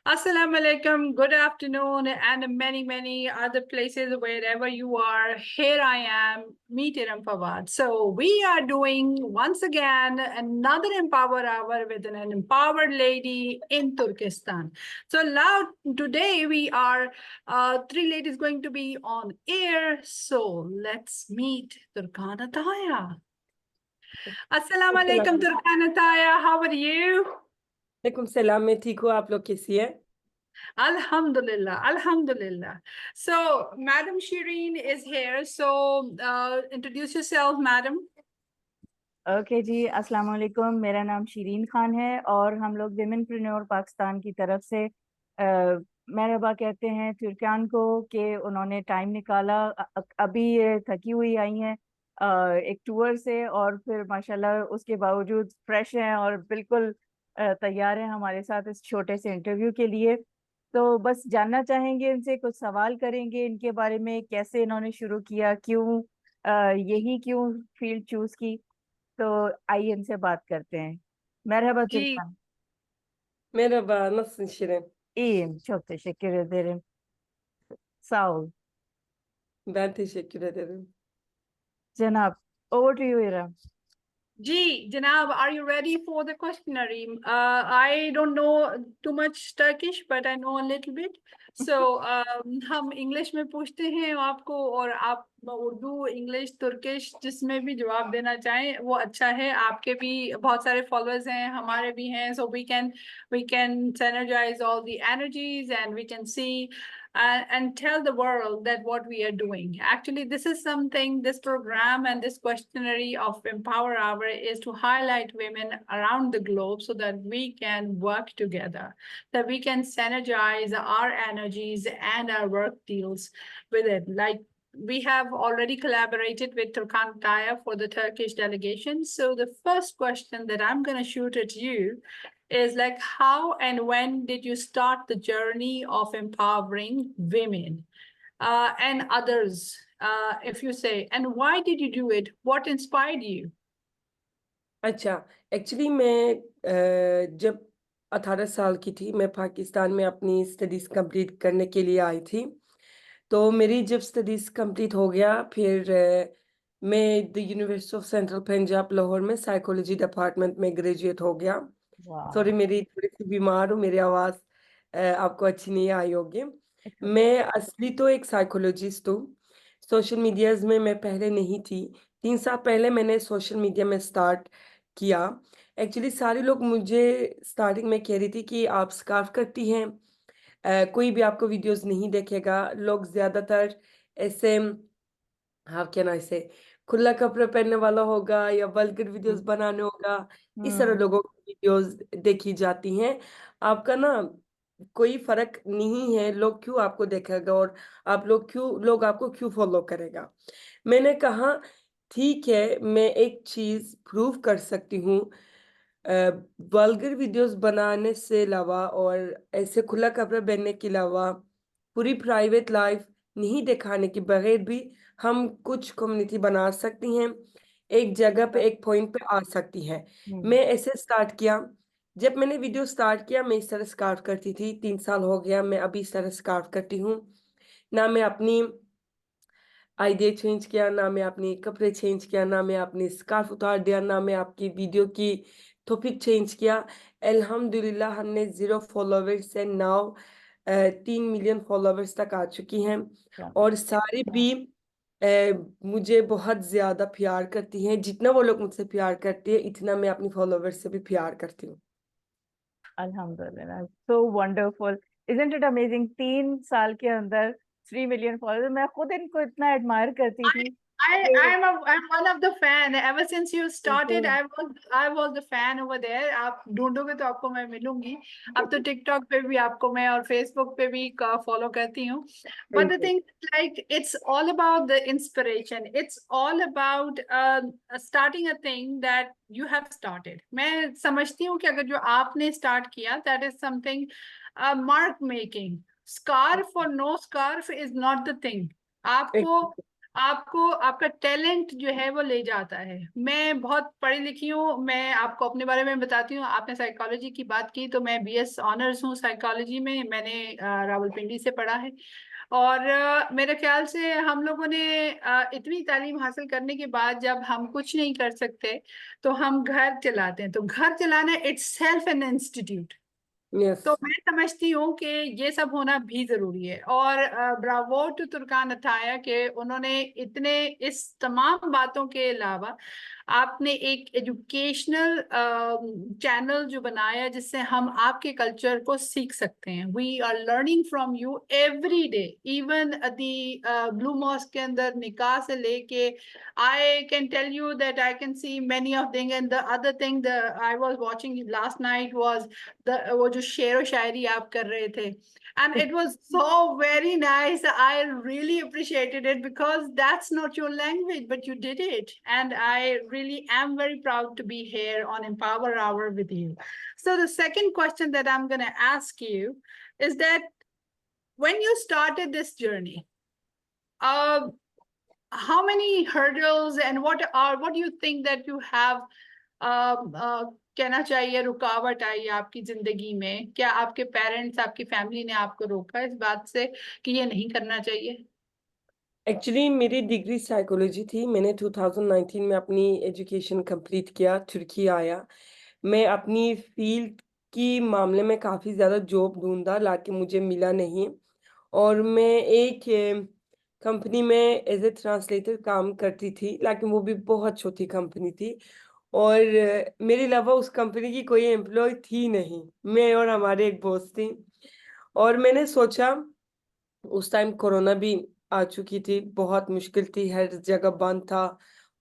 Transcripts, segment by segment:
Assalamu alaikum, good afternoon, and many other places wherever you are. Here I am, Meet Iram Fawad. So we are doing once again another Empower Hour with an empowered lady in Turkestan. So now today we are three ladies going to be on air. So let's meet Turkana Taya. Assalamu alaikum, अस्सलाम Turkana Taya. How are you? वालेकुम सलाम। मैं ठीक हूँ, आप लोग कैसी है? Alhamdulillah, Alhamdulillah. So, Madam Shireen is here. So, introduce yourself, Madam. Okay जी, अस्सलाम वालेकुम। मेरा नाम शीरीन खान है और हम लोग विमेनप्रेन्योर पाकिस्तान की तरफ से मरहबा कहते हैं तुर्कान को कि उन्होंने टाइम निकाला। अभी ये थकी हुई आई हैं एक टूर से, और फिर माशाल्लाह उसके बावजूद फ्रेश हैं और बिल्कुल तैयार हैं हमारे साथ इस छोटे से इंटरव्यू के लिए। तो बस जानना चाहेंगे इनसे, कुछ सवाल करेंगे इनके बारे में, कैसे इन्होंने शुरू किया, क्यों यही क्यों फील्ड चूज की। तो आइए इनसे बात करते हैं। Merhaba Ji, Türkan. Merhaba, nasılsın Şirin? İyiyim, çok teşekkür ederim. Sağ ol. Ben teşekkür ederim. Cenab, over to you, İrem. Ji, Janab, are you ready for the questionnaire? I don't know too much Turkish, but I know a little bit. So, हम English में पूछते हैं आपको, और आप Urdu, English, Turkish जिसमें भी जवाब देना चाहें वो अच्छा है। आपके भी बहुत सारे फॉलोअर्स हैं, हमारे भी हैं, so we can synergize all the energies and we can see and tell the world that what we are doing. Actually, this is something, this program and this questionnaire of Empower Hour is to highlight women around the globe so that we can work together, that we can synergize our energies and our work deals with it. Like, we have already collaborated with Turkan Kaya for the Turkish delegation. So the first question that I'm going to shoot at you is like, how and when did you start the journey of empowering women and others, if you say, and why did you do it? What inspired you? अच्छा, actually मैं जब 18 साल की थी, मैं पाकिस्तान में अपनी studies complete करने के लिए आई थी। तो मेरी जब स्टडीज़ कंप्लीट हो गया, फिर मैं the university of central Punjab Lahore में साइकोलॉजी डिपार्टमेंट में ग्रेजुएट हो गया। सॉरी, वाह, मेरी थोड़ी सी बीमार हूँ, मेरी आवाज़ आपको अच्छी नहीं आई होगी। it's okay. मैं असली तो एक साइकोलॉजिस्ट हूँ। सोशल मीडियाज़ में मैं पहले नहीं थी। 3 साल पहले मैंने सोशल मीडिया में स्टार्ट किया। एक्चुअली सारे लोग मुझे स्टार्टिंग में कह रही थी कि आप स्कार्फ करती हैं, कोई भी आपको वीडियोज़ नहीं देखेगा। लोग ज़्यादातर ऐसे, हाँ, क्या ना, ऐसे खुला कपड़ा पहनने वाला होगा या वल्गर वीडियोस हम्म, बनाने होगा, इस तरह हम्म, लोगों की वीडियोस देखी जाती हैं। आपका ना कोई फर्क नहीं है, लोग क्यों आपको देखेगा और लोग आपको क्यों फॉलो करेगा। मैंने कहा ठीक है, मैं एक चीज प्रूव कर सकती हूँ, वल्गर वीडियोस बनाने से अलावा और ऐसे खुला कपड़ा पहनने के अलावा पूरी प्राइवेट लाइफ नहीं दिखाने के बगैर भी हम कुछ कम्युनिटी बना सकती हैं, एक जगह पे एक पॉइंट पे आ सकती हैं। हम्म, मैं ऐसे स्टार्ट किया। जब मैंने वीडियो स्टार्ट किया, मैं इस तरह स्कार्फ करती थी। 3 साल हो गया, मैं अभी इस तरह स्कार्फ करती हूँ। ना मैं अपनी आइडिया चेंज किया, ना मैं अपने कपड़े चेंज किया, ना मैं अपनी स्कार्फ उतार दिया, ना मैं आपकी वीडियो की टॉपिक चेंज किया। अल्हम्दुलिल्लाह हमने 0 फॉलोवर्स से नाउ 3 मिलियन फॉलोवर्स तक आ चुकी हैं, और सारे भी मुझे बहुत ज़्यादा प्यार करती हैं। जितना वो लोग मुझसे प्यार करती हैं, इतना मैं अपनी फॉलोवर्स से भी प्यार करती हूँ। अल्हम्दुलिल्लाह, so wonderful. Isn't it amazing? 3 साल के अंदर 3 मिलियन फॉलोअर। मैं खुद इनको इतना एडमायर करती थी कि I'm one of the fan. Ever since you started, I was the fan over there. आप ढूंढोगे तो आपको मैं मिलूंगी। अब तो टिकटॉक पे भी आपको मैं और फेसबुक पे भी फॉलो करती हूँ। But thank the you. thing, like, it's all about the inspiration. It's all about starting a thing that you have started. मैं समझती हूँ कि अगर जो आपने start किया, that is something mark making. Scarf or no scarf is not the thing. आपको आपको आपका टैलेंट जो है वो ले जाता है। मैं बहुत पढ़ी लिखी हूँ, मैं आपको अपने बारे में बताती हूँ। आपने साइकोलॉजी की बात की, तो मैं बीएस ऑनर्स हूँ साइकोलॉजी में। मैंने रावलपिंडी से पढ़ा है। और मेरे ख्याल से हम लोगों ने इतनी तालीम हासिल करने के बाद जब हम कुछ नहीं कर सकते तो हम घर चलाते हैं। तो घर चलाना it's self an institute. Yes. तो मैं समझती हूँ कि ये सब होना भी जरूरी है। और ब्रावो टू तुर्कान अथाया के उन्होंने इतने इस तमाम बातों के अलावा आपने एक एजुकेशनल चैनल जो बनाया जिससे हम आपके कल्चर को सीख सकते हैं। We are learning from you every day. Even the blue mosque के अंदर निकाह से लेके I can tell you that I can see many of things. And the other thing that I was watching last night was वो जो शेर व शायरी आप कर रहे थे, and it was so very nice. I really appreciated it because that's not your language, but you did it, and I really am very proud to be here on Empower Hour with you. So the second question that I'm going to ask you is that when you started this journey, uh, how many hurdles and what do you think that you have कहना चाहिए रुकावट आई आपकी जिंदगी में? क्या आपके parents, आपकी family ने आपको रोका इस बात से कि ये नहीं करना चाहिए? एक्चुअली मेरी डिग्री साइकोलॉजी थी। मैंने 2019 में अपनी एजुकेशन कंप्लीट किया, तुर्की आया। मैं अपनी फील्ड की मामले में काफ़ी ज़्यादा जॉब ढूँढा, लाकि मुझे मिला नहीं। और मैं एक कंपनी में एज़ ए ट्रांसलेटर काम करती थी, लेकिन वो भी बहुत छोटी कंपनी थी। और मेरे अलावा उस कंपनी की कोई एम्प्लॉय थी नहीं, मैं और हमारे एक बॉस थी। और मैंने सोचा, उस टाइम कोरोना भी आ चुकी थी, बहुत मुश्किल थी, हर जगह बंद था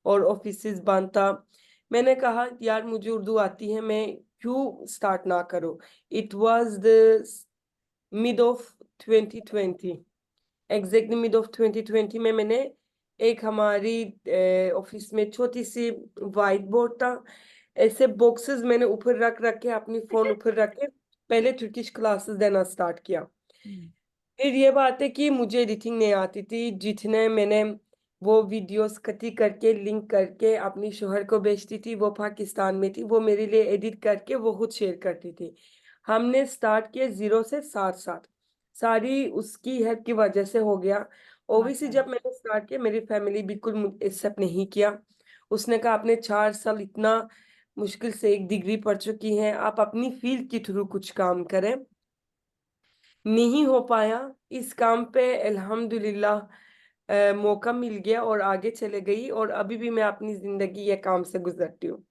और ऑफिसेज़ बंद था। मैंने कहा यार मुझे उर्दू आती है, मैं क्यों स्टार्ट ना करूँ? It was the mid of 2020, exactly mid of 2020 में मैंने एक हमारी ऑफिस में छोटी-सी व्हाइट बोर्ड था, ऐसे बॉक्सेस मैंने ऊपर रख के अपनी फ़ोन ऊपर रख के पहले तुर्किश क्लासेस देना स्टार्ट किया। फिर ये बात है कि मुझे एडिटिंग नहीं आती थी, जितने मैंने वो वीडियोस कटी करके लिंक करके अपनी शौहर को भेजती थी, वो पाकिस्तान में थी, वो मेरे लिए एडिट करके वो खुद शेयर करती थी। हमने स्टार्ट किया 0 से 7-7, सारी उसकी हेल्प की वजह से हो गया। ऑब्वियसली माशाल्लाह। जब मैंने स्टार्ट किया मेरी फैमिली बिल्कुल एक्सेप्ट नहीं किया। उसने कहा आपने 4 साल इतना मुश्किल से एक डिग्री पढ़ चुकी हैं, आप अपनी फील्ड के थ्रू कुछ काम करें। नहीं हो पाया। इस काम पे अल्हम्दुलिल्लाह मौका मिल गया और आगे चले गई, और अभी भी मैं अपनी ज़िंदगी ये काम से गुज़रती हूँ।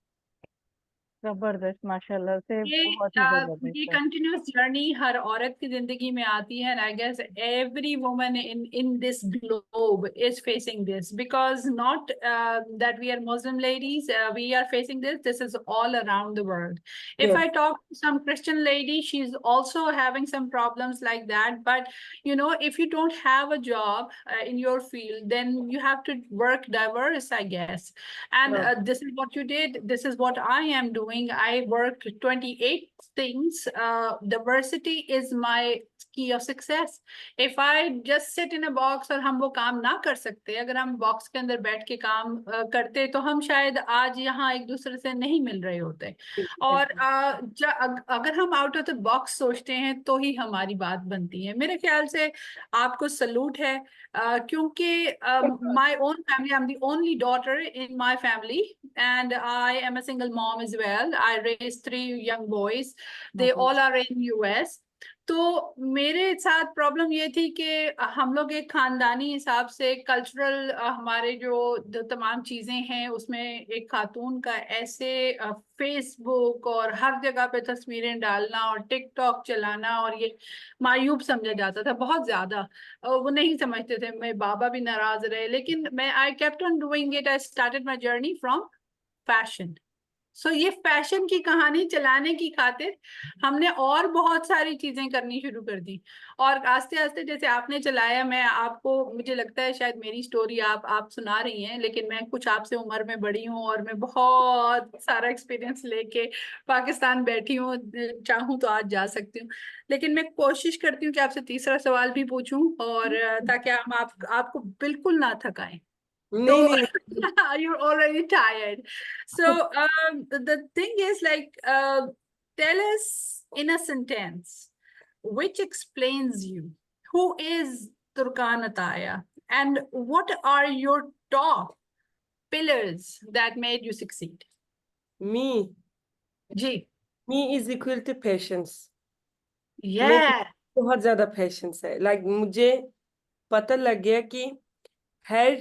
जबरदस्त, माशाल्लाह से ये बहुत ही ये जबरदस्त है। कंटिन्यूअस जर्नी हर औरत की जिंदगी में आती है। And I guess every woman in this globe is facing this, because not that we are Muslim ladies, we are facing this is all around the world. If yes, I talk to some Christian lady, she is also having some problems like that. But you know, if you don't have a job in your field, then you have to work diverse, I guess. And हाँ, this is what you did. This is what I am doing. I worked 28 things. Diversity is my key of success. If I just sit in a box और हम वो काम ना कर सकते, अगर हम बॉक्स के अंदर बैठ के काम करते तो हम शायद आज यहाँ एक दूसरे से नहीं मिल रहे होते। और एग्ज़ैक्टली। अगर हम आउट ऑफ द बॉक्स सोचते हैं तो ही हमारी बात बनती है। मेरे ख्याल से आपको सलूट है, क्योंकि my own family, I'm the only daughter in my family, and I am a single mom as well. I raised 3 young boys. They all are in US. तो मेरे साथ प्रॉब्लम ये थी कि हम लोग एक खानदानी हिसाब से कल्चरल हमारे जो तमाम चीजें हैं उसमें एक खातून का ऐसे फेसबुक और हर जगह पे तस्वीरें डालना और टिकटॉक चलाना और ये मायूब समझा जाता था बहुत ज्यादा। वो नहीं समझते थे, मेरे बाबा भी नाराज रहे, लेकिन मैं I kept on doing it. I started my journey from fashion. So ये फैशन की कहानी चलाने की खातिर हमने और बहुत सारी चीजें करनी शुरू कर दी। और आस्ते आस्ते जैसे आपने चलाया, मैं आपको, मुझे लगता है शायद मेरी स्टोरी आप सुना रही हैं, लेकिन मैं कुछ आपसे उम्र में बड़ी हूँ और मैं बहुत सारा एक्सपीरियंस लेके पाकिस्तान बैठी हूँ। चाहूँ तो आज जा सकती हूँ, लेकिन मैं कोशिश करती हूँ कि आपसे तीसरा सवाल भी पूछूं, और ताकि हम आपको बिल्कुल ना थकाएं। नहीं So नहीं you're already tired. So the thing is like, tell us in a sentence which explains you. Who is Turkan Ataya, and what are your top pillars that made you succeed? Me जी, me is equal to patience. मैं yeah, बहुत ज्यादा patience है। Like मुझे पता लग गया कि हर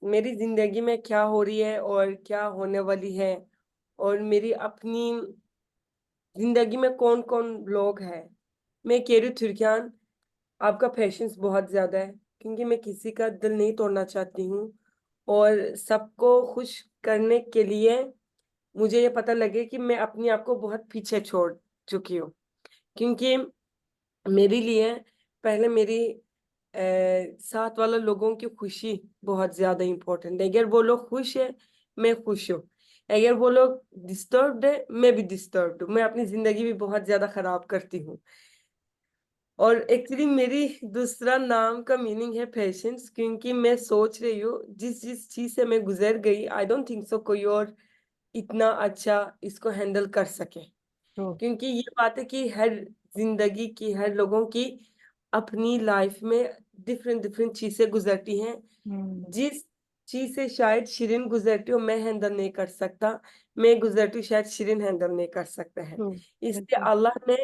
मेरी जिंदगी में क्या हो रही है और क्या होने वाली है, और मेरी अपनी जिंदगी में कौन कौन लोग हैं। मैं कह रही हूँ तुर्कान, आपका पेशेंस बहुत ज्यादा है, क्योंकि मैं किसी का दिल नहीं तोड़ना चाहती हूँ, और सबको खुश करने के लिए मुझे ये पता लगे कि मैं अपने आप को बहुत पीछे छोड़ चुकी हूँ। क्योंकि मेरे लिए पहले मेरी साथ वाले लोगों की खुशी बहुत ज्यादा इम्पोर्टेंट है। अगर वो लोग खुश है, मैं खुश हूँ। अगर वो लोग डिस्टर्ब्ड है, मैं भी डिस्टर्ब्ड हूँ। मैं अपनी जिंदगी भी बहुत ज्यादा खराब करती हूँ। और एक्चुअली मेरी दूसरा नाम का मीनिंग है पेशेंस, क्योंकि मैं सोच रही हूँ जिस जिस चीज से मैं गुजर गई, आई डोंट थिंक सो कोई और इतना अच्छा इसको हैंडल कर सके। तो क्योंकि ये बात है कि हर जिंदगी की, हर लोगों की अपनी लाइफ में डिफरेंट डिफरेंट चीजें गुजरती हैं। जिस चीज से शायद शिरीन गुजरती हो, मैं हैंडल नहीं कर सकता, मैं गुजरती हूँ, शायद शिरीन हैंडल नहीं कर सकता है। इसलिए अल्लाह ने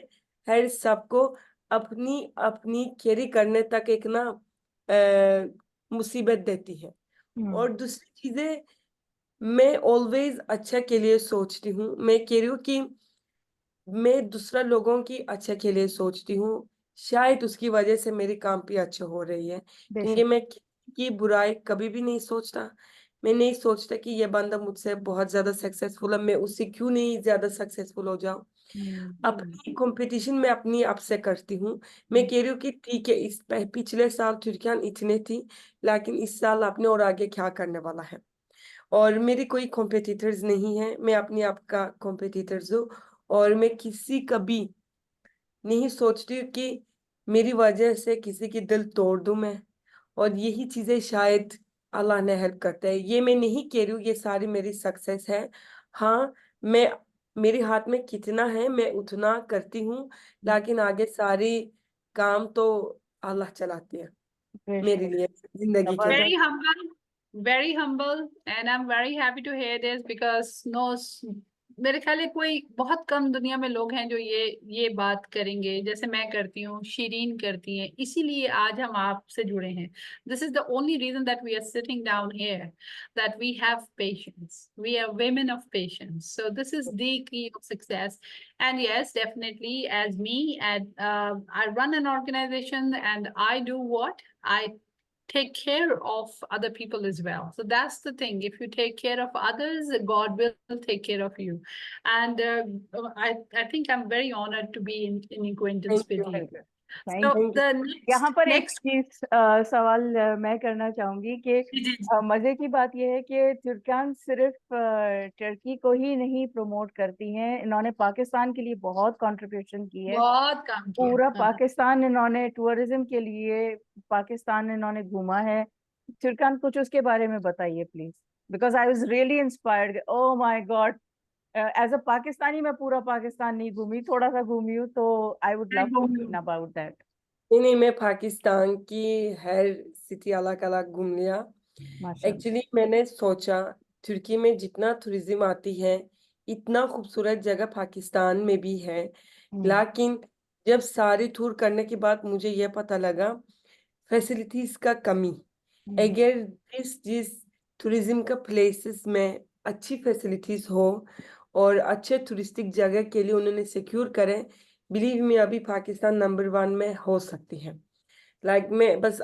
हर सबको अपनी अपनी कैरी करने तक एक ना मुसीबत देती है। और दूसरी चीजें, मैं ऑलवेज अच्छा के लिए सोचती हूँ। मैं कह रही हूँ कि मैं दूसरा लोगों की अच्छा के लिए सोचती हूँ, शायद उसकी वजह से मेरी काम भी अच्छे हो रही है। क्योंकि मैं किसी की बुराई कभी भी नहीं सोचता। मैं नहीं सोचता कि ये बंदा मुझसे बहुत ज्यादा सक्सेसफुल है, मैं उससे क्यों नहीं ज्यादा सक्सेसफुल हो जाऊं। अपनी कंपटीशन में अपनी आप से करती हूँ। मैं कह रही हूँ कि ठीक है, इस पिछले साल तुर्कियान इतने थी, लेकिन इस साल आपने और आगे क्या करने वाला है। और मेरी कोई कॉम्पिटिटर्स नहीं है, मैं अपनी आप का कॉम्पिटिटर्स हूँ। और मैं किसी कभी नहीं सोचती हूँ कि मेरी वजह से किसी की दिल तोड़ दूं मैं। और यही चीजें शायद अल्लाह ने हेल्प करता है। ये मैं नहीं कह रही हूँ ये सारी मेरी सक्सेस है। हाँ, मैं मेरे हाथ में कितना है मैं उतना करती हूँ, लेकिन आगे सारी काम तो अल्लाह चलाती है मेरे लिए जिंदगी के very लिए। humble, very humble, and I'm very happy to hear this because no, मेरे ख्याल है कोई बहुत कम दुनिया में लोग हैं जो ये बात करेंगे जैसे मैं करती हूँ, शीरीन करती हैं, इसीलिए आज हम आपसे जुड़े हैं। This is the only reason that we are sitting down here, that we have patience. We are women of patience. So this is the key of success. And yes, definitely, as me, and I run an organization, and I do what? I take care of other people as well. So that's the thing. If you take care of others, God will take care of you. And I think I'm very honored to be in acquaintance thank with you, you. Thank So you. the यहाँ पर एक next चीज सवाल मैं करना चाहूंगी कि मजे की बात यह है कि तुर्कान सिर्फ टर्की को ही नहीं प्रमोट करती हैं, इन्होंने पाकिस्तान के लिए बहुत कंट्रीब्यूशन की है। बहुत काम किया। पूरा हाँ। पाकिस्तान इन्होंने टूरिज्म के लिए पाकिस्तान इन्होंने घूमा है। तुर्कान कुछ उसके बारे में बताइए please, because I was really inspired. Oh my God, as a Pakistani मैं पूरा पाकिस्तान नहीं घूमी, थोड़ा सा घूमी हूँ, तो आई वुड लव टू नहीं, अबाउट दैट। नहीं, मैं पाकिस्तान की हर सिटी अलग अलग घूम लिया। माशाल्लाह। एक्चुअली मैंने सोचा तुर्की में जितना टूरिज्म आती है, इतना खूबसूरत जगह पाकिस्तान में भी है। लेकिन जब सारी टूर करने के बाद मुझे यह पता लगा फैसिलिटीज का कमी। अगर जिस जिस टूरिज्म का प्लेसेस में अच्छी फैसिलिटीज हो और अच्छे टूरिस्टिक जगह के लिए उन्होंने सिक्योर करें, बिलीव मी अभी पाकिस्तान नंबर 1 में हो सकती है। लाइक मैं बस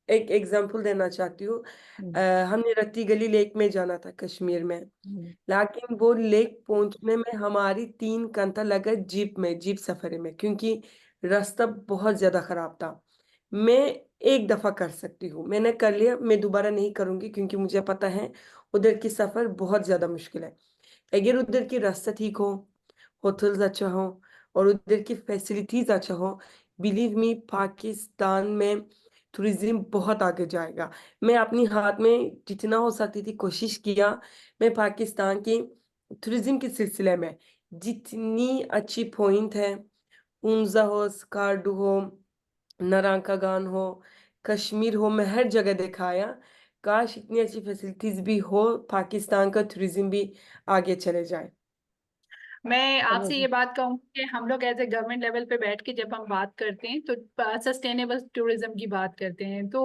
एक एग्जांपल देना चाहती हूँ। हमने रत्ती गली लेक में जाना था कश्मीर में, लेकिन वो लेक पहुंचने में हमारी 3 घंटा लगा जीप में, जीप सफर में, क्योंकि रास्ता बहुत ज्यादा खराब था। मैं एक दफा कर सकती हूँ, मैंने कर लिया, मैं दोबारा नहीं करूंगी, क्योंकि मुझे पता है उधर की सफर बहुत ज्यादा मुश्किल है। अगर उधर की रास्ता ठीक हो, होटल्स अच्छा हो और उधर की फैसिलिटीज अच्छा हो, बिलीव मी पाकिस्तान में टूरिज्म बहुत आगे जाएगा। मैं अपनी हाथ में जितना हो सकती थी कोशिश किया। मैं पाकिस्तान की टूरिज्म के सिलसिले में जितनी अच्छी पॉइंट है, उन्जा हो, स्कार्डू हो, नारंगागान हो, कश्मीर हो, मैं हर जगह दिखाया। काश इतनी अच्छी फैसिलिटीज भी हो, पाकिस्तान का टूरिज्म भी आगे चले जाए। मैं आपसे समझ- ये बात कहूँ कि हम लोग एज ए गवर्नमेंट लेवल पे बैठ के जब हम बात करते हैं तो सस्टेनेबल टूरिज्म की बात करते हैं, तो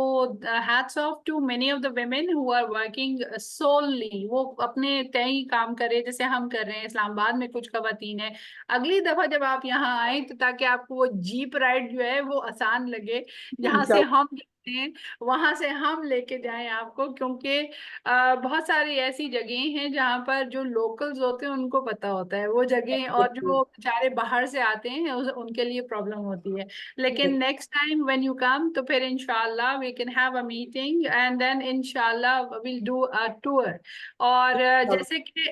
hats off to many of the women who are working solely, वो अपने तय ही काम करे जैसे हम कर रहे हैं। इस्लामाबाद में कुछ खवातीन है, अगली दफा जब आप यहाँ आए तो ताकि आपको वो जीप राइड जो है वो आसान लगे, जहाँ से इंशाल्लाह। हम जाते हैं वहां से हम लेके जाएं आपको, क्योंकि बहुत सारी ऐसी जगह हैं जहाँ पर जो लोकल्स होते हैं उनको पता होता है वो जगह, और जो बेचारे बाहर से आते हैं उनके लिए प्रॉब्लम होती है। लेकिन next time when you come तो फिर इंशाल्लाह we can have a meeting and then इंशाल्लाह विल डू अ टूर। और जैसे कि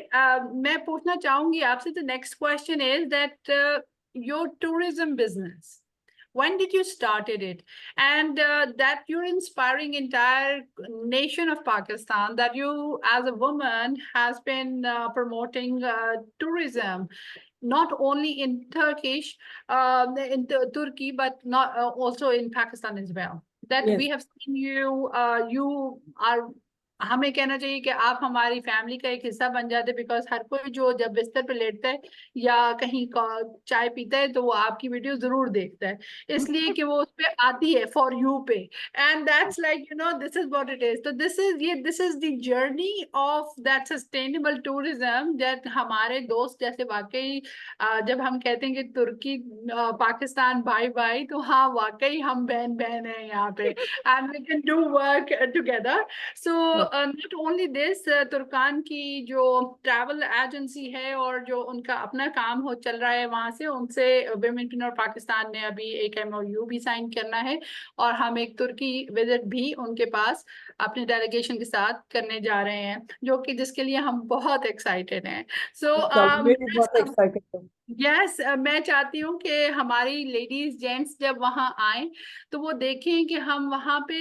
मैं पूछना चाहूंगी आपसे, तो next question is that your tourism business, when did you started it, and that you're inspiring entire nation of Pakistan, that you as a woman has been promoting tourism not only in Turkish, Turkey, but not also in Pakistan as well. That Yes. we have seen you, you are, हमें कहना चाहिए कि आप हमारी family का एक हिस्सा बन जाते, बिकॉज हर कोई जो जब बिस्तर पे लेटता है या कहीं चाय पीता है तो वो आपकी वीडियो जरूर देखता है, इसलिए कि वो उस पे आती है फॉर यू पे, and that's like you know this is what it is. तो this is the journey of that sustainable tourism, that हमारे दोस्त जैसे वाकई जब हम कहते हैं कि तुर्की पाकिस्तान भाई भाई, तो हाँ वाकई हम बहन बहन हैं यहाँ पे, and we can do work together. So not only this, Turkan की जो ट्रैवल एजेंसी है और जो उनका अपना काम हो चल रहा है वहां से, उनसे विमेन और पाकिस्तान ने अभी एक MOU भी साइन करना है, और हम एक तुर्की विजिट भी उनके पास अपने डेलीगेशन के साथ करने जा रहे हैं, जो कि जिसके लिए हम बहुत एक्साइटेड हैं। सो मैं भी बहुत एक्साइटेड हूँ। यस, मैं चाहती हूँ कि हमारी लेडीज जेंट्स जब वहां आए तो वो देखें कि हम वहां पे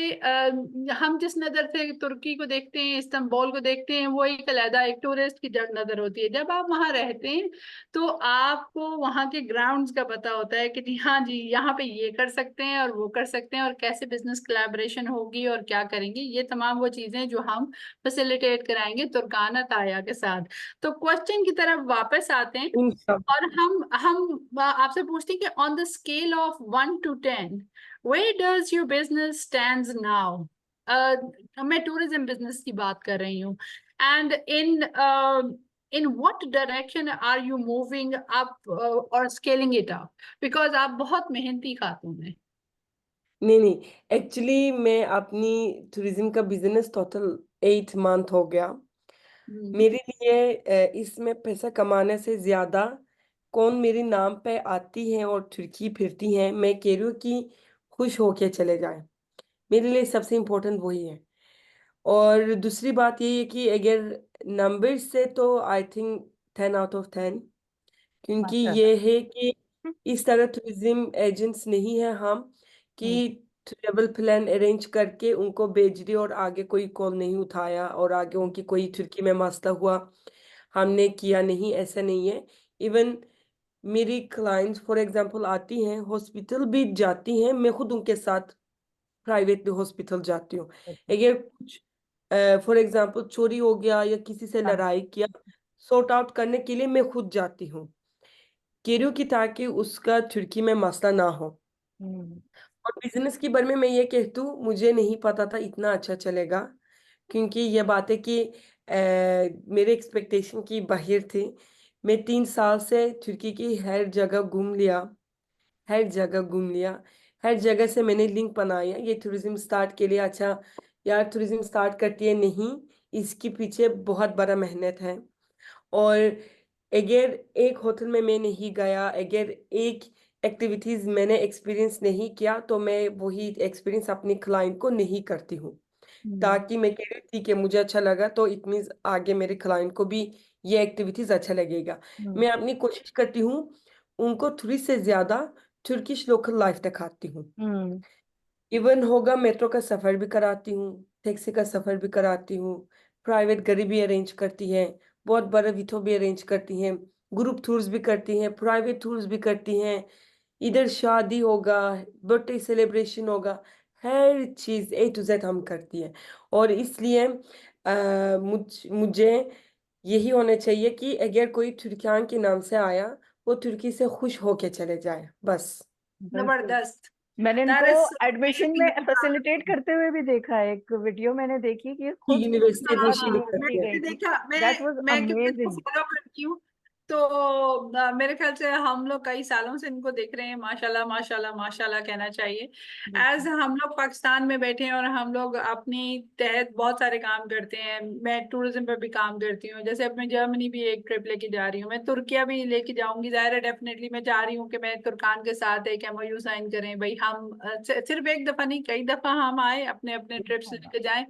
हम जिस नजर से तुर्की को देखते हैं, इस्तांबुल को देखते हैं, वो एक अलग एक टूरिस्ट की नजर होती है। जब आप वहां रहते हैं तो आपको वहां के ग्राउंड्स का पता होता है कि जी हाँ जी यहाँ पे ये कर सकते हैं और वो कर सकते हैं, और कैसे बिजनेस कोलैबोरेशन होगी और क्या करेंगे, ये तमाम वो चीजें जो हम फैसिलिटेट कराएंगे तुर्काना ताया के साथ। तो क्वेश्चन की तरफ वापस आते हैं, इंशाल्लाह। और हम आपसे पूछते हैं कि on the scale of 1 to 10 where does your business stands now? मैं टूरिज्म बिजनेस की बात कर रही हूँ, and in what direction are you moving up or scaling it up? Because आप बहुत मेहनती खातून हैं। नहीं नहीं, एक्चुअली मैं अपनी टूरिज्म का बिजनेस टोटल 8 मंथ हो गया। मेरे लिए इसमें पैसा कमाने से ज्यादा कौन मेरे नाम पे आती है और तुर्की फिरती है, मैं कह रही हूँ कि खुश होके चले जाए, मेरे लिए सबसे इम्पोर्टेंट वही है। और दूसरी बात ये है कि अगर नंबर से तो आई थिंक 10 out of 10, क्योंकि माशाल्लाह। ये है कि इस तरह टूरिज्म एजेंट्स नहीं है हम कि हम्म, ट्रेवल प्लान अरेंज करके उनको भेज दिए और आगे कोई कॉल नहीं उठाया और आगे उनकी कोई तुर्की में मसला हुआ हमने किया नहीं, ऐसा नहीं है। इवन मेरी क्लाइंट्स फॉर एग्जांपल आती हैं, हॉस्पिटल भी जाती हैं, मैं खुद उनके साथ प्राइवेट हॉस्पिटल जाती हूँ। अच्छा। अगर कुछ फॉर एग्जांपल चोरी हो गया या किसी से हाँ। लड़ाई किया, सॉर्ट आउट करने के लिए मैं खुद जाती हूँ, कह रही हूँ कि ताकि उसका तुर्की में मसला ना हो। हम्म, और बिजनेस के बारे में मैं ये कहती हूँ, मुझे नहीं पता था इतना अच्छा चलेगा, क्योंकि ये बात है कि मेरे एक्सपेक्टेशन की बाहर थी। मैं 3 साल से तुर्की की हर जगह घूम लिया, हर जगह घूम लिया, हर जगह से मैंने लिंक बनाया ये टूरिज्म स्टार्ट के लिए। अच्छा यार, टूरिज्म स्टार्ट करती है नहीं, इसके पीछे बहुत बड़ा मेहनत है। और अगर एक होटल में मैं नहीं गया, अगर एक एक्टिविटीज मैंने एक्सपीरियंस नहीं किया, तो मैं वही एक्सपीरियंस अपनी क्लाइंट को नहीं करती हूँ। हम्म, ताकि मैं कह रही थी कि मुझे अच्छा लगा तो इट मीन्स आगे मेरे क्लाइंट को भी ये एक्टिविटीज अच्छा लगेगा। हम्म, मैं अपनी कोशिश करती हूँ उनको थोड़ी से ज्यादा तुर्किश लोकल लाइफ दिखाती हूँ। हम्म, इवन होगा मेट्रो का सफर भी कराती हूँ, टैक्सी का सफर भी कराती हूँ, प्राइवेट गाड़ी भी अरेंज करती है, बहुत बड़े विथो भी अरेंज करती हैं, ग्रुप टूर्स भी करती हैं, प्राइवेट टूर्स भी करती हैं। इधर शादी होगा, बर्थडे सेलिब्रेशन होगा, हर चीज A to Z हम करती हैं। और इसलिए मुझे यही होना चाहिए कि अगर कोई तुर्कियान के नाम से आया, वो तुर्की से खुश होके चले जाए, बस। बिल्कुल। जबरदस्त। मैंने That इनको is so एडमिशन amazing में that you फैसिलिटेट करते हुए भी देखा है, एक वीडियो मैंने देखी कि खुद यूनिवर्सिटी हाँ, एडमिशन भी हाँ, करती है। मैंने देखा। दैट वाज मैं क्योंकि इनको अमेजिंग। फॉलो करती हूँ, तो मेरे ख्याल से हम लोग कई सालों से इनको देख रहे हैं। माशाल्लाह माशाल्लाह माशाल्लाह कहना चाहिए। एज हम लोग पाकिस्तान में बैठे हैं और हम लोग अपनी तहत बहुत सारे काम करते हैं। मैं टूरिज्म पर भी काम करती हूँ। जैसे अब मैं जर्मनी भी एक ट्रिप लेके जा रही हूँ, मैं तुर्किया भी लेके जाऊंगी। जाहिर है डेफिनेटली मैं चाह रही हूँ कि मैं तुर्कान के साथ एक MOU साइन करें। भाई हम सिर्फ एक दफा नहीं, कई दफा हम आए, अपने अपने ट्रिप्स लेके जाएं।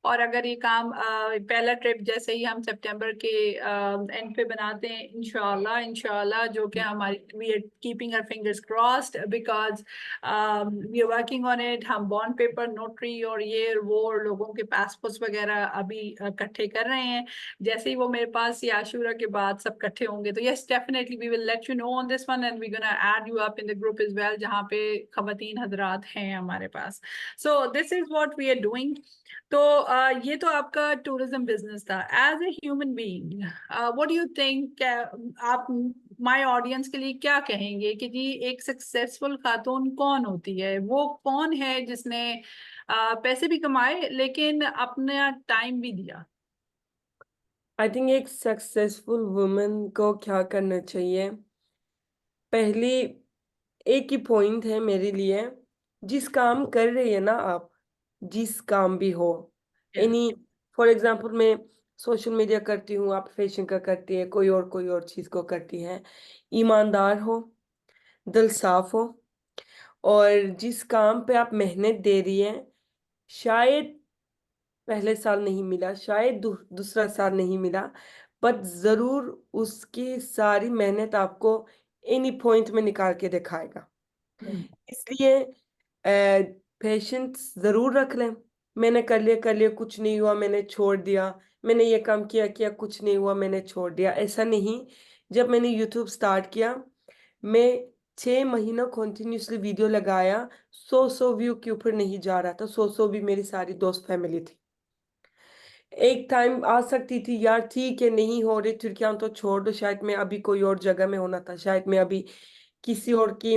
और अगर ये काम पहला ट्रिप जैसे ही हम सितंबर के एंड पे बनाते हैं, इंशाल्लाह इंशाल्लाह, जो कि हमारी we are keeping our fingers crossed because we are working on it. हम बॉन्ड पेपर, नोटरी और ये वो लोगों के पासपोर्ट्स वगैरह अभी इकट्ठे कर रहे हैं। जैसे ही वो मेरे पास ये आशूरा के बाद सब इकट्ठे होंगे, तो yes definitely we will let you know on this one, and we gonna add you up in the group as well, जहाँ पे खवातीन हजरात हैं हमारे पास। So this is what we are doing. तो ये तो आपका टूरिज्म बिजनेस था। As a human being, what do you think, आप माय ऑडियंस के लिए क्या कहेंगे कि जी एक सक्सेसफुल खातून कौन होती है? वो कौन है जिसने पैसे भी कमाए लेकिन अपना टाइम भी दिया? आई थिंक एक सक्सेसफुल वुमन को क्या करना चाहिए, पहली एक ही पॉइंट है मेरे लिए, जिस काम कर रही है ना आप, जिस काम भी हो, Yeah. एनी, फॉर एग्जांपल मैं सोशल मीडिया करती हूँ, आप फैशन का करती है, कोई और चीज को करती है, ईमानदार हो, दिल साफ हो, और जिस काम पे आप मेहनत दे रही है, शायद पहले साल नहीं मिला, शायद दूसरा साल नहीं मिला, बट जरूर उसकी सारी मेहनत आपको एनी पॉइंट में निकाल के दिखाएगा। इसलिए पेशेंस जरूर रख लें। मैंने कर लिया कुछ नहीं हुआ, मैंने छोड़ दिया, मैंने ये काम किया किया कुछ नहीं हुआ, मैंने छोड़ दिया, ऐसा नहीं। जब मैंने यूट्यूब स्टार्ट किया, मैं 6 महीना कॉन्टिन्यूसली वीडियो लगाया, 100 व्यू के ऊपर नहीं जा रहा था, 100 भी मेरी सारी दोस्त फैमिली थी। एक टाइम आ सकती थी यार, ठीक है नहीं हो रही तुर्किया तो छोड़ दो, शायद मैं अभी कोई और जगह में होना था, शायद मैं अभी किसी और की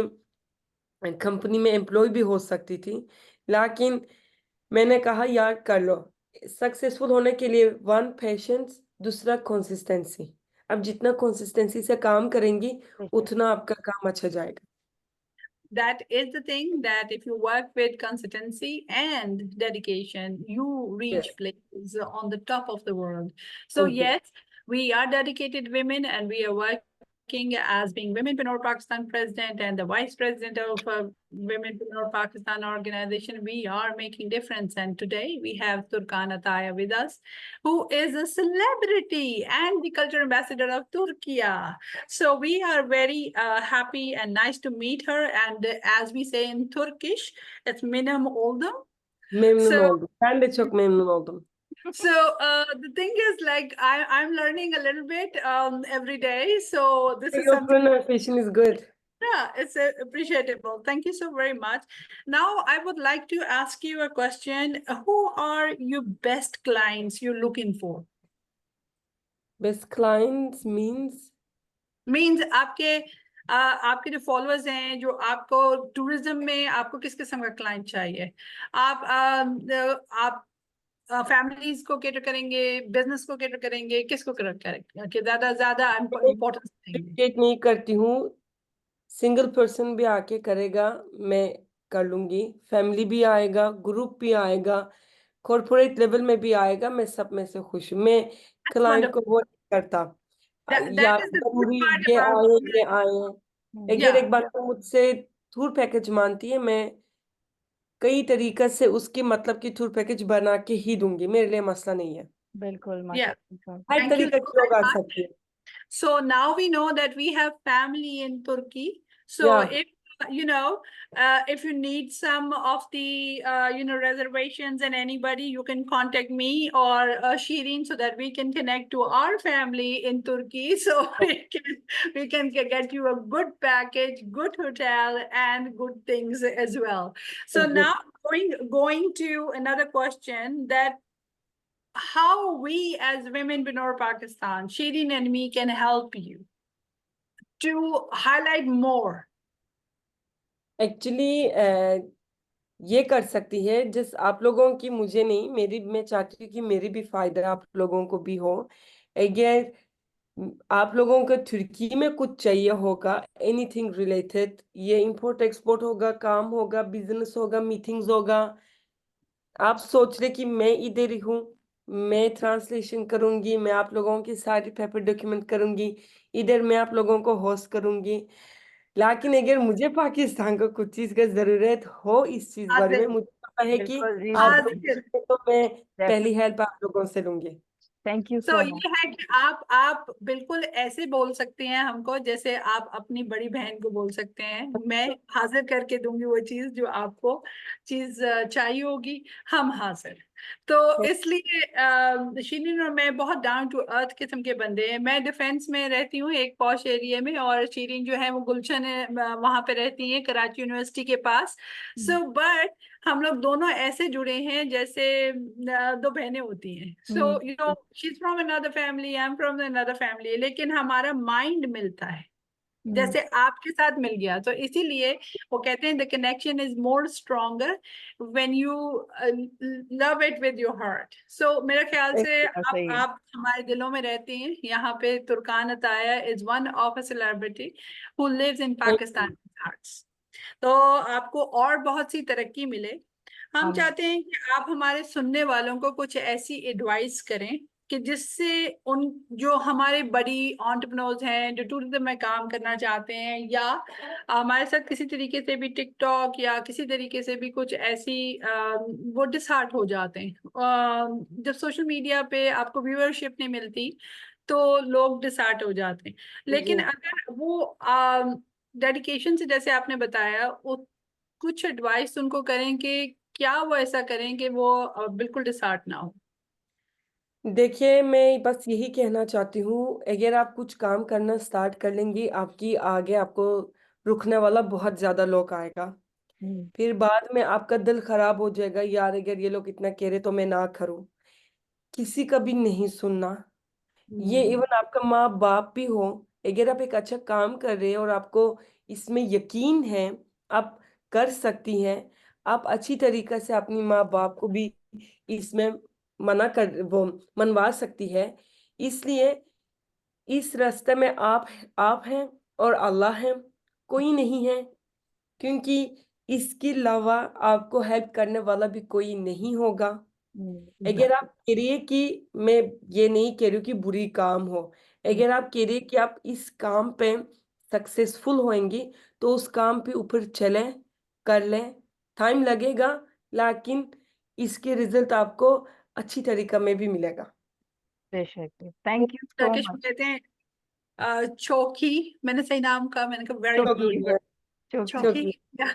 कंपनी में एम्प्लॉय भी हो सकती थी, लेकिन मैंने कहा यार कर लो। सक्सेसफुल होने के लिए वन पेशेंस, दूसरा कंसिस्टेंसी। अब जितना कंसिस्टेंसी से काम करेंगी, उतना आपका काम अच्छा जाएगा। That is the thing, that if you work with consistency and dedication, you reach Yes. places on the top of the world. So yes, we are dedicated women, and we are working as being Womenpreneur Pakistan president and the vice president of Womenpreneur Pakistan organization. We are making difference, and today we have Turkan Ataya with us, who is a celebrity and the culture ambassador of Turkey. So we are very happy and nice to meet her. And as we say in Turkish, it's Minam Oldum. Memnun So, oldum. Ben de çok memnun oldum. the thing is, like, I'm learning a little bit every day. So this is Your something, pronunciation is good. yeah, it's appreciable. Thank you so very much. Now, I would like to ask you a question. Who are your best clients you're looking for? Best clients means means आपके जो followers हैं, जो आपको tourism में आपको किस किस्म का क्लाइंट चाहिए? आप फैमिलीज को कैटर करेंगे, बिजनेस को कैटर करेंगे, किसको कैटर करेंगे कि ज्यादा ज्यादा इम्पोर्टेंस देंगे? डिक्टेट नहीं करती हूँ, सिंगल पर्सन भी आके करेगा मैं कर लूंगी, फैमिली भी आएगा, ग्रुप भी आएगा, कॉर्पोरेट लेवल में भी आएगा, मैं सब में से खुश हूँ। मैं That's क्लाइंट को wonderful. वो नहीं करता That या is the good जरूरी part ये about, आए ये आए। अगर yeah. एक बार तो मुझसे टूर पैकेज मानती है, मैं कई तरीके से उसकी मतलब की टूर पैकेज बना के ही दूंगी, मेरे लिए मसला नहीं है। बिल्कुल Yeah. माशाल्लाह। हर Thank you तरीके so के लोग very आ much. सकते हैं। So now we know that we have family in Turkey. So या if if you need some of the, reservations and anybody, you can contact me or Shireen so that we can connect to our family in Turkey. So we can get you a good package, good hotel, and good things as well. So now going to another question, that how we as Womenpreneur Pakistan, Shireen and me, can help you to highlight more. Actually ये कर सकती है जिस आप लोगों की, मुझे नहीं, मेरी, मैं चाहती हूँ कि मेरी भी फायदा आप लोगों को भी हो। अगर आप लोगों को तुर्की में कुछ चाहिए होगा, एनीथिंग रिलेटेड, ये इंपोर्ट एक्सपोर्ट होगा, काम होगा, बिजनेस होगा, मीटिंग्स होगा, आप सोच रहे कि मैं इधर ही हूँ, मैं ट्रांसलेशन करूंगी, मैं आप लोगों की सारी पेपर डॉक्यूमेंट करूंगी, इधर मैं आप लोगों को होस्ट करूंगी। लेकिन अगर मुझे पाकिस्तान को कुछ चीज का जरूरत हो इस चीज बारे में, आदिल, मुझे पता है कि बिल्कुल जी, आप बिल्कुल, लोग हैं, तो मैं पहली हेल्प आप लोगों से लूंगी। थैंक यू तो सो ये मच। है कि आप बिल्कुल ऐसे बोल सकते हैं हमको, जैसे आप अपनी बड़ी बहन को बोल सकते हैं, मैं हाजिर करके दूंगी वो चीज जो आपको चीज चाहिए होगी, हम हाजिर। तो इसलिए शिरीन और मैं बहुत डाउन टू अर्थ किस्म के बंदे हैं। मैं डिफेंस में रहती हूँ एक पॉश एरिया में, और शिरीन जो है वो गुलशन है, वहां पे रहती है कराची यूनिवर्सिटी के पास। सो बट हम लोग दोनों ऐसे जुड़े हैं जैसे दो बहनें होती हैं। So she is from another family, I am from another family, लेकिन हमारा माइंड मिलता है, जैसे आपके साथ मिल गया। तो इसीलिए वो कहते हैं the connection is more stronger when you love it with your heart. So मेरे ख्याल से सही है। आप हमारे दिलों में रहते हैं। यहाँ पे Turkan Ataya is one of a celebrity who lives in Pakistan hearts. तो आपको और बहुत सी तरक्की मिले। हम चाहते हैं कि आप हमारे सुनने वालों को कुछ ऐसी एडवाइस करें कि जिससे उन जो हमारे बड़ी एंटरप्रेन्योर्स हैं जो टूरिज्म में काम करना चाहते हैं, या हमारे साथ किसी तरीके से भी टिकटॉक या किसी तरीके से भी कुछ ऐसी वो डिसहार्ट हो जाते हैं। जब सोशल मीडिया पे आपको व्यूअरशिप नहीं मिलती तो लोग डिसहार्ट हो जाते हैं। लेकिन अगर वो डेडिकेशन से, जैसे आपने बताया, वो कुछ एडवाइस उनको करें कि क्या वो ऐसा करें कि वो बिल्कुल डिसहार्ट ना हो। देखिए, मैं बस यही कहना चाहती हूँ, अगर आप कुछ काम करना स्टार्ट कर लेंगी, आपकी आगे आपको रुकने वाला बहुत ज्यादा लोग आएगा। फिर बाद में आपका दिल खराब हो जाएगा, यार अगर ये लोग इतना कह रहे तो मैं ना करूं। किसी का भी नहीं सुनना। ये इवन आपका माँ बाप भी हो, अगर आप एक अच्छा काम कर रहे हैं और आपको इसमें यकीन है, आप कर सकती हैं, आप अच्छी तरीके से अपनी माँ बाप को भी इसमें वो मनवा सकती है। इसलिए इस रास्ते में आप हैं और अल्लाह है, कोई नहीं है, क्योंकि इसके अलावा आपको हेल्प करने वाला भी कोई नहीं होगा। अगर आप कह रही है कि मैं ये नहीं कह रही हूँ कि बुरी काम हो, अगर आप कह रही है कि आप इस काम पे सक्सेसफुल होंगी, तो उस काम पे ऊपर चले, कर लें। टाइम लगेगा, लेकिन इसके रिजल्ट आपको अच्छी तरीका में भी मिलेगा। बेशक, थैंक यू सो टर्किश में मच। कहते हैं चौकी, मैंने सही नाम कहा, मैंने कहा वेरी चौकी, गुड। चौकी। Choki. Yeah.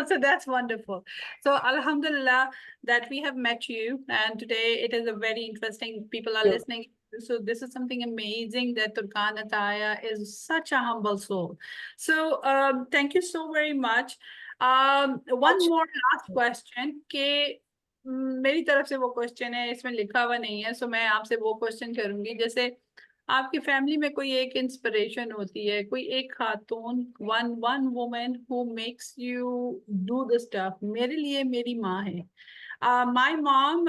So that's wonderful. So Alhamdulillah that we have met you, and today it is a very interesting, people are listening. So this is something amazing that Turkan Ataya is such a humble soul. So thank you so very much. One more last question के मेरी तरफ से वो question है, इसमें लिखा हुआ नहीं है, सो मैं आपसे वो क्वेश्चन करूंगी। जैसे आपकी फैमिली में कोई एक इंस्पिरेशन होती है, कोई एक खातून, one one woman who makes you do the stuff. मेरे लिए मेरी माँ है। माय मॉम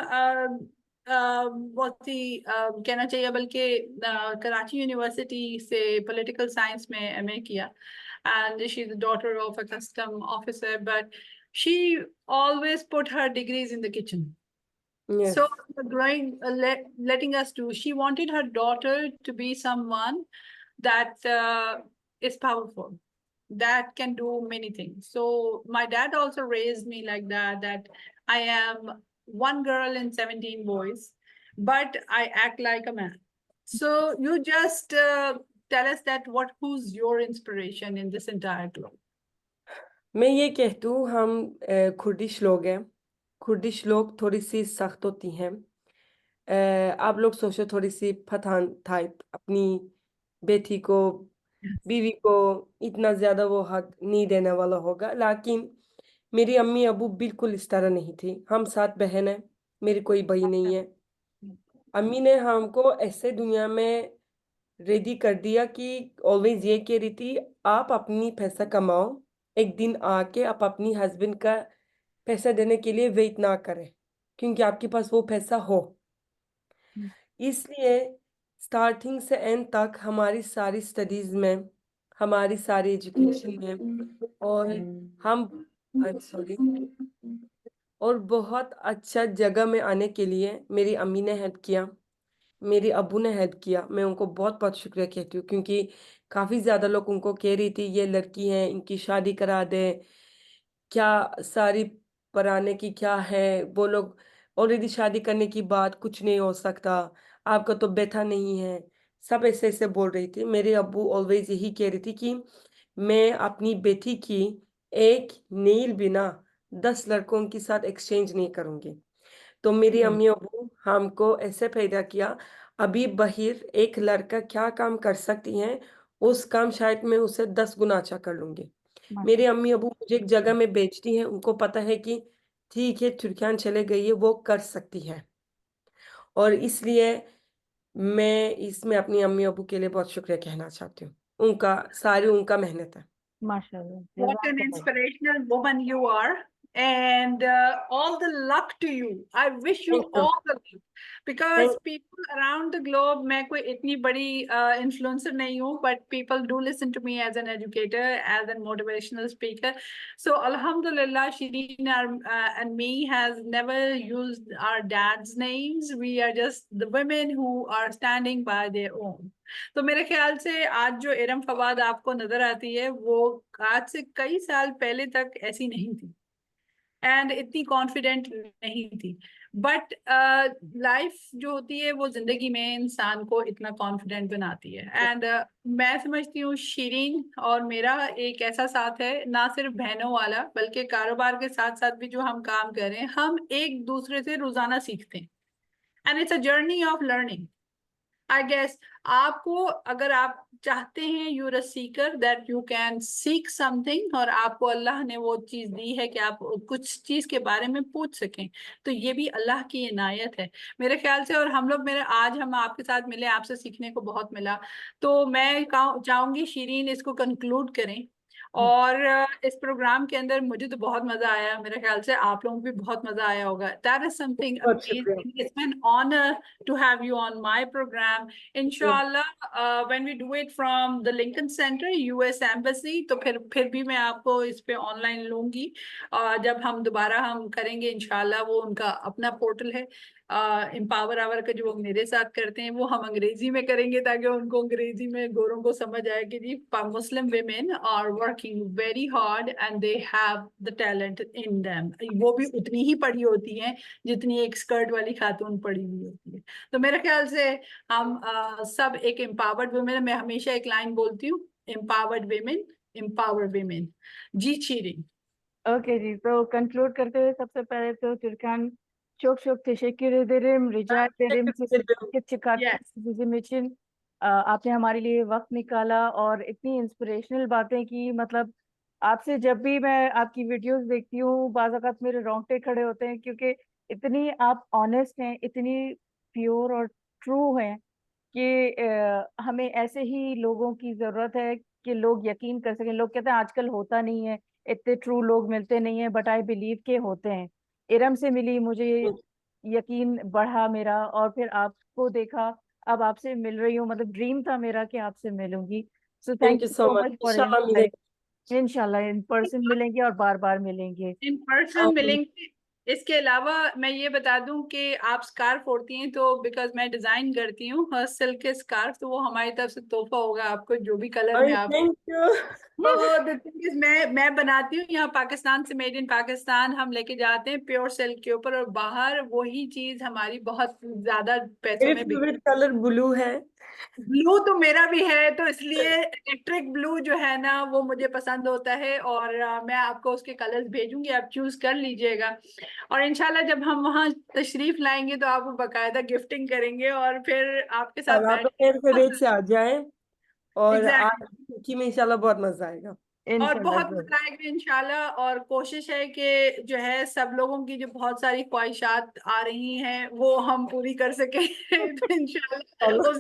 बहुत ही कहना चाहिए, बल्कि कराची यूनिवर्सिटी से पॉलिटिकल साइंस में एमए किया, and she is the daughter of a custom officer, but she always put her degrees in the kitchen. Yes. So growing, letting us do, she wanted her daughter to be someone that is powerful, that can do many things. So my dad also raised me like that, that I am one girl and 17 boys, but I act like a man. So you just tell us that who's your inspiration in this entire globe? मैं ये कहती हूँ, हम Kurdish लोग हैं। Kurdish लोग थोड़ी सी सख्त होती हैं। आप लोग सोचो, थोड़ी सी पठान टाइप, अपनी बेटी को, बीवी को इतना ज्यादा वो हक नहीं देने वाला होगा। लेकिन मेरी अम्मी अबू बिल्कुल इस तरह नहीं थी। हम 7 बहन हैं, मेरी कोई भाई नहीं है। अम्मी ने हमको ऐसे दुनिया में रेडी कर दिया कि ऑलवेज ये कह रही थी, आप अपनी पैसा कमाओ, एक दिन आके आप अपनी हस्बैंड का पैसा देने के लिए वेट ना करें, क्योंकि आपके पास वो पैसा हो। इसलिए स्टार्टिंग से एंड तक हमारी सारी स्टडीज में, हमारी सारी एजुकेशन में, और हम सॉरी, और बहुत अच्छा जगह में आने के लिए मेरी अम्मी ने हेल्प किया, मेरे अब्बू ने हेल्प किया। मैं उनको बहुत बहुत शुक्रिया कहती हूँ, क्योंकि काफ़ी ज़्यादा लोग उनको कह रही थी ये लड़की है, इनकी शादी करा दे, क्या सारी पराने की क्या है, वो लोग ऑलरेडी शादी करने की बात, कुछ नहीं हो सकता, आपका तो बेटा नहीं है, सब ऐसे ऐसे बोल रही थी। मेरे अब्बू ऑलवेज यही कह रही थी कि मैं अपनी बेटी की एक नील बिना 10 लड़कों के साथ एक्सचेंज नहीं करूँगी। तो मेरी अम्मी अबू हमको ऐसे पैदा किया। अभी बाहर एक लड़का क्या काम कर सकती हैं, उस काम शायद मैं उसे 10 गुना अच्छा कर लूंगी। मेरे अम्मी अबू मुझे एक जगह में बेचती हैं, उनको पता है कि ठीक है, तुर्कियान चले गई है, वो कर सकती है। और इसलिए मैं इसमें अपनी अम्मी अबू के लिए बहुत शुक्रिया कहना चाहती हूँ। उनका मेहनत है। माशाल्लाह, What an जज़ाकल्लाह। inspirational woman you are. And all the luck to you. I wish you thank you. all the luck. Because thank people around the globe, मैं कोई इतनी बड़ी influencer नहीं हूँ, but people do listen to me as an educator, as a motivational speaker. So Alhamdulillah, Shireen and me has never used our dad's names. We are just the women who are standing by their own. तो मेरे ख्याल से आज जो इरम फवाद आपको नजर आती है, वो आज से कई साल पहले तक ऐसी नहीं थी एंड इतनी कॉन्फिडेंट नहीं थी। बट लाइफ जो होती है वो जिंदगी में इंसान को इतना कॉन्फिडेंट बनाती है। एंड मैं समझती हूँ शिरीन और मेरा एक ऐसा साथ है, ना सिर्फ बहनों वाला, बल्कि कारोबार के साथ साथ भी जो हम काम कर रहे हैं, हम एक दूसरे से रोजाना सीखते हैं। And it's a journey of learning, I guess. आपको अगर आप चाहते हैं, you're a seeker that you can seek something, और आपको अल्लाह ने वो चीज दी है कि आप कुछ चीज के बारे में पूछ सकें, तो ये भी अल्लाह की इनायत है मेरे ख्याल से। और हम लोग, मेरे आज हम आपके साथ मिले, आपसे सीखने को बहुत मिला। तो मैं चाहूंगी शिरीन इसको कंक्लूड करें। और इस प्रोग्राम के अंदर मुझे तो बहुत मजा आया, मेरे ख्याल से आप लोगों को भी बहुत मजा आया होगा। दैट इज समथिंग बहुत शुक्रिया। Amazing, it's an honour to have you on my program. Inshallah, when we do it from the Lincoln Center, US Embassy, तो फिर भी मैं आपको इस पे ऑनलाइन लूंगी। जब हम दोबारा हम करेंगे इंशाल्लाह, वो उनका अपना पोर्टल है एम्पावर आवर का, जो वो मेरे साथ करते हैं, वो हम अंग्रेजी में करेंगे, ताकि उनको अंग्रेजी में गोरों को समझ आए कि जी मुस्लिम women are working very hard and they have the talent in them. वो भी उतनी ही पढ़ी होती हैं जितनी एक स्कर्ट वाली खातून पढ़ी हुई होती है। तो मेरे ख्याल से हम सब एक एम्पावर्ड वुमेन, मैं हमेशा एक लाइन बोलती हूँ, एम्पावर्ड वेमेन एम्पावर वेमेन। जी चीरी। ओके जी, तो कंक्लूड करते हुए सबसे पहले तो Türkan çok teşekkür ederim, rica ederim ki çıkarttığınız yes, bizim için। आपने हमारे लिए वक्त निकाला और इतनी इंस्पिरेशनल बातें की। मतलब आपसे जब भी मैं आपकी वीडियोस देखती हूँ, बाज़ औक़ात मेरे रोंगटे खड़े होते हैं, क्योंकि इतनी आप ऑनेस्ट हैं, इतनी प्योर और ट्रू हैं कि हमें ऐसे ही लोगों की जरूरत है कि लोग यकीन कर सकें। लोग कहते हैं आजकल होता नहीं है, इतने ट्रू लोग मिलते नहीं है, बट आई बिलीव के होते हैं। इरम से मिली, मुझे यकीन बढ़ा मेरा, और फिर आपको देखा, अब आपसे मिल रही हूँ। मतलब ड्रीम था मेरा कि आपसे मिलूंगी। So thank thank you you so so much. Much for इंशाल्लाह मिलेगा। इंशाल्लाह इन पर्सन मिलेंगे और बार बार मिलेंगे। इन पर्सन मिलेंगे। इसके अलावा मैं ये बता दूं कि आप स्कार्फ ओढ़ती हैं, तो बिकॉज मैं डिजाइन करती हूँ सिल्क के स्कार्फ, तो वो हमारी तरफ से तोहफा होगा आपको, जो भी कलर में आप thank you. the thing is, मैं बनाती हूँ यहाँ पाकिस्तान से, मेड इन पाकिस्तान हम लेके जाते हैं प्योर सिल्क के ऊपर, और बाहर वही चीज हमारी बहुत ज्यादा पैसों मेरे में बिक। फेवरेट कलर ब्लू है। ब्लू तो मेरा भी है, तो इसलिए इलेक्ट्रिक ब्लू जो है ना वो मुझे पसंद होता है, और मैं आपको उसके कलर्स भेजूंगी, आप चूज कर लीजिएगा। और इंशाल्लाह जब हम वहाँ तशरीफ लाएंगे तो आपको बकायदा गिफ्टिंग करेंगे, और फिर आपके साथ आप बैठ मेरे फेवरेट से आ जाए, और आज एग्जैक्टली, की में इंशाल्लाह बहुत मजा आएगा। और इंशाल्लाह बहुत जरूर। मजा आएगा इंशाल्लाह। और कोशिश है कि जो है सब लोगों की जो बहुत सारी ख्वाहिशात आ रही हैं वो हम पूरी कर सकें। तो इंशाल्लाह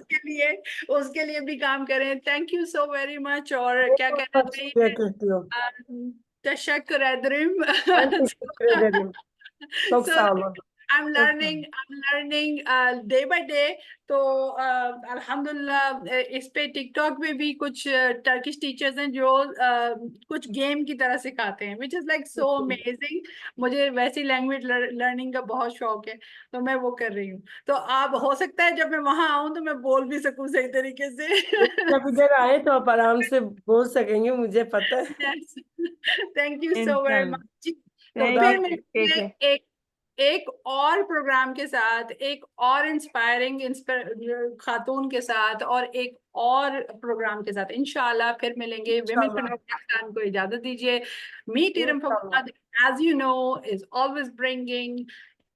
उसके लिए भी काम करें। Thank you so very much. और क्या बहुत कहना बहुत शुक्रिया चाहिए, कहती हूँ। तशक्कुर एदरिम। Antes de perderem. Çok So sağ olun. I'm Çok sağ learning, olun. I'm learning day by day. तो अल्हम्दुलिल्लाह इस पे टिकटॉक पे भी कुछ टर्किश टीचर्स हैं जो कुछ गेम की तरह सिखाते हैं, which is like so amazing. मुझे वैसी लैंग्वेज लर्निंग का बहुत शौक है, तो मैं वो कर रही हूँ। तो आप, हो सकता है जब मैं वहां आऊं तो मैं बोल भी सकूं सही तरीके से। जब इधर आए तो आप आराम से बोल सकेंगे, मुझे पता है। Yes, thank you so very इंशाल्लाह। मच। तो खुदा फिर थैंक यू, हाफिज। टेक मिलेंगे केयर। एक एक और प्रोग्राम के साथ, एक और इंस्पायरिंग खातून के साथ, और एक और प्रोग्राम के साथ इंशाल्लाह फिर मिलेंगे। विमेन इंशाल्लाह। फॉर पाकिस्तान को इजाजत दीजिए। मीट इरम इंशाल्लाह। Fawad, as you know, is always bringing